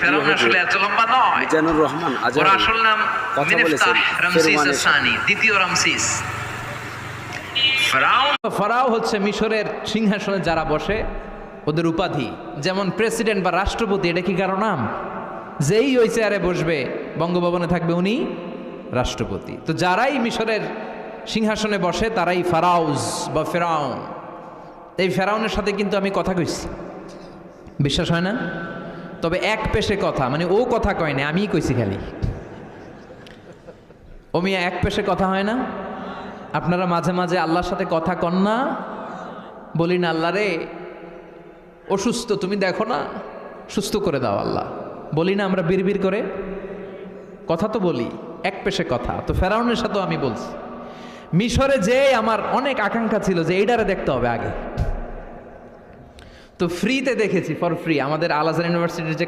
ফেরাউন আসলে এত লম্বা নয়। মিজানুর রহমান ওর আজহারি আসল নাম কথা মিনফতাহ বলেছেন রামসিস ফেরওয়ানের আস-সানি, দ্বিতীয় রামসিস। ফেরাউন ফারাও হচ্ছে মিশরের সিংহাসনে যারা বসে ওদের উপাধি, যেমন প্রেসিডেন্ট বা রাষ্ট্রপতি, এটা কি কারো নাম? যেই ওই চেয়ারে বসবে বঙ্গভবনে থাকবে উনি রাষ্ট্রপতি। তো যারাই মিশরের সিংহাসনে বসে তারাই ফারাউজ বা ফেরাউন। এই ফেরাউনের সাথে কিন্তু আমি কথা কইছি, বিশ্বাস হয় না? তবে এক পেশে কথা, মানে ও কথা কয় না, আমিই কইছি খালি। ও মিয়া এক পেশে কথা হয় না? আপনারা মাঝে মাঝে আল্লাহর সাথে কথা কন না? বলি না আল্লাহ রে অসুস্থ, তুমি দেখো না, সুস্থ করে দাও আল্লাহ। বলি না আমরা বিড়বিড় করে? কথা তো বলি, এক পেশে কথা। তো ফেরাউনের সাথেও আমি বলছি। মিশরে যে আমার অনেক আকাঙ্ক্ষা ছিল যে এইটারে দেখতে হবে আগে, তো ফ্রিতে দেখেছি, ফর ফ্রি। আমাদের আল আজহার ইউনিভার্সিটির যে